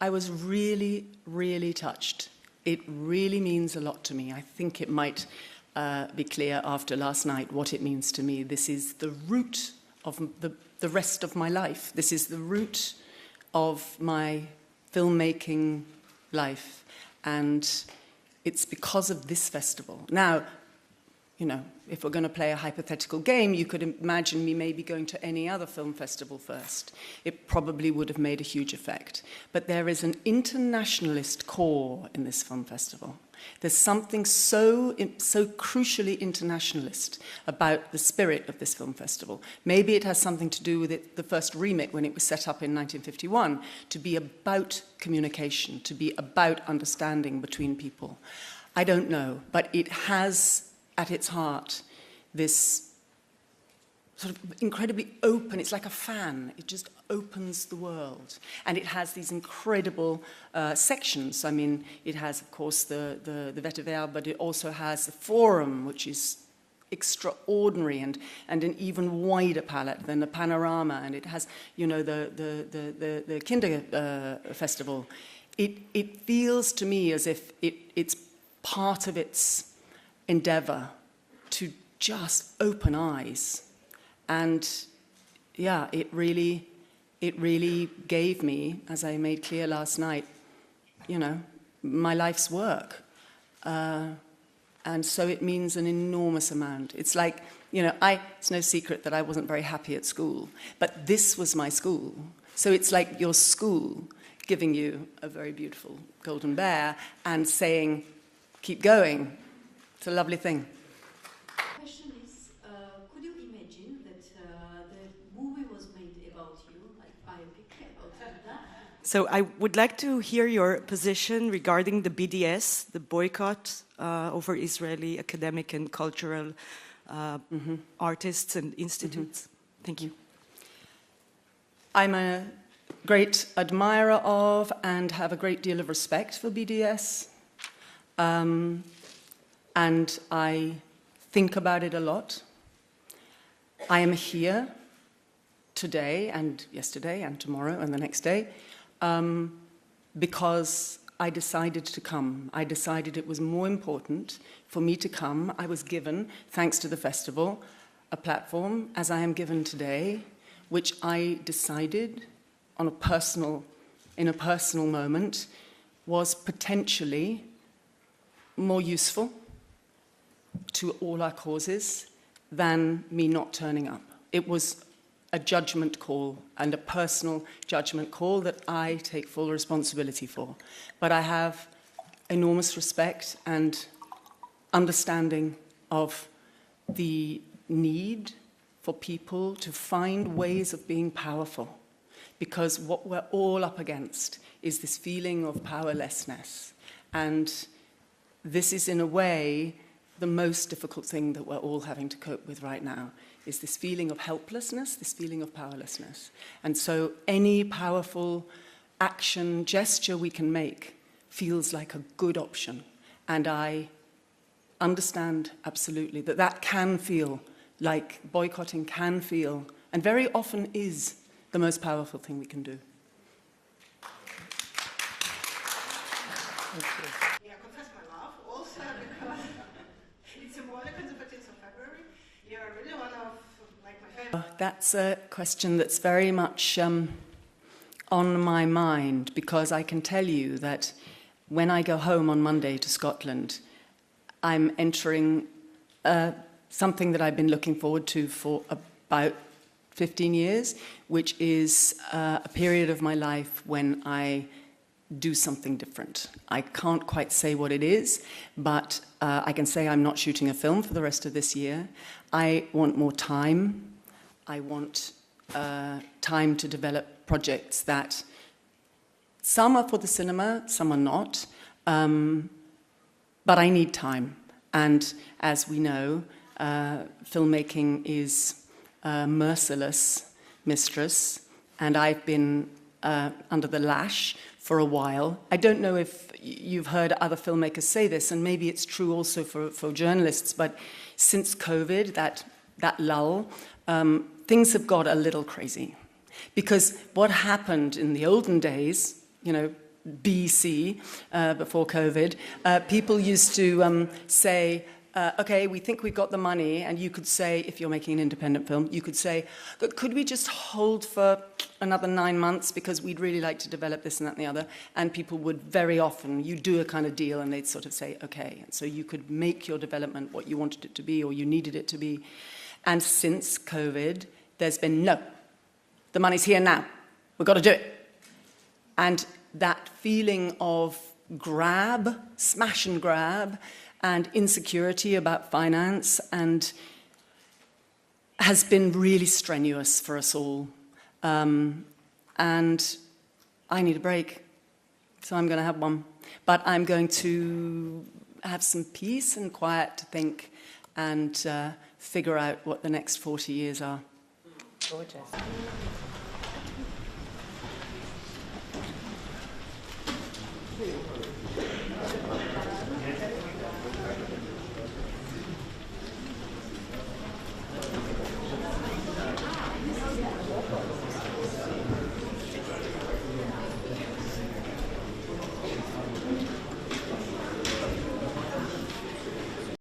I was really, really touched. It really means a lot to me. I think it might be clear after last night what it means to me. This is the root of the rest of my life. This is the root of my filmmaking life. And it's because of this festival. Now, you know, if we're going to play a hypothetical game, you could imagine me maybe going to any other film festival first. It probably would have made a huge effect. But there is an internationalist core in this film festival. There's something so crucially internationalist about the spirit of this film festival. Maybe it has something to do with it, the first remit when it was set up in 1951, to be about communication, to be about understanding between people. I don't know, but it has at its heart this sort of incredibly open, it's like a fan, it just opens the world. And it has these incredible sections. I mean, it has, of course, the Wettbewerb, but it also has the forum, which is extraordinary and an even wider palette than the Panorama, and it has, you know, the Kinder Festival. It feels to me as if it's part of its endeavor to just open eyes. And yeah, it really gave me, as I made clear last night, you know, my life's work. And so it means an enormous amount. It's like, you know, it's no secret that I wasn't very happy at school, but this was my school. So it's like your school giving you a very beautiful golden bear and saying, keep going. It's a lovely thing. The question is, could you imagine that the movie was made about you, like biopic about Tilda? So I would like to hear your position regarding the BDS, the boycott over Israeli academic and cultural artists and institutes. Thank you. I'm a great admirer of and have a great deal of respect for BDS. And I think about it a lot. I am here today and yesterday and tomorrow and the next day because I decided to come. I decided it was more important for me to come. I was given, thanks to the festival, a platform, as I am given today, which I decided in a personal moment, was potentially more useful to all our causes than me not turning up. It was a judgment call and a personal judgment call that I take full responsibility for. But I have enormous respect and understanding of the need for people to find ways of being powerful, because what we're all up against is this feeling of powerlessness. And this is, in a way, the most difficult thing that we're all having to cope with right now, is this feeling of helplessness, this feeling of powerlessness. And so any powerful action, gesture we can make feels like a good option. And I understand absolutely that that can feel like boycotting can feel, and very often is, the most powerful thing we can do. Thank you. Yeah, I confess my love also because it's symbolic on the 14th of February. You're really one of like my favorite. That's a question that's very much on my mind, because I can tell you that when I go home on Monday to Scotland, I'm entering something that I've been looking forward to for about 15 years, which is a period of my life when I do something different. I can't quite say what it is, but I can say I'm not shooting a film for the rest of this year. I want more time. I want time to develop projects that some are for the cinema, some are not, but I need time. And as we know, filmmaking is a merciless mistress, and I've been under the lash for a while. I don't know if you've heard other filmmakers say this, and maybe it's true also for journalists, but since COVID, that lull, things have got a little crazy. Because what happened in the olden days, you know, BC, before COVID, people used to say, okay, we think we've got the money, and you could say, if you're making an independent film, you could say, could we just hold for another 9 months because we'd really like to develop this and that and the other, and people would very often, you do a kind of deal and they'd sort of say, okay, and so you could make your development what you wanted it to be or you needed it to be. And since COVID, there's been, no, the money's here now, we've got to do it. And that feeling of grab, smash and grab, and insecurity about finance and has been really strenuous for us all. And I need a break, so I'm going to have one. But I'm going to have some peace and quiet to think and figure out what the next 40 years are. Gorgeous.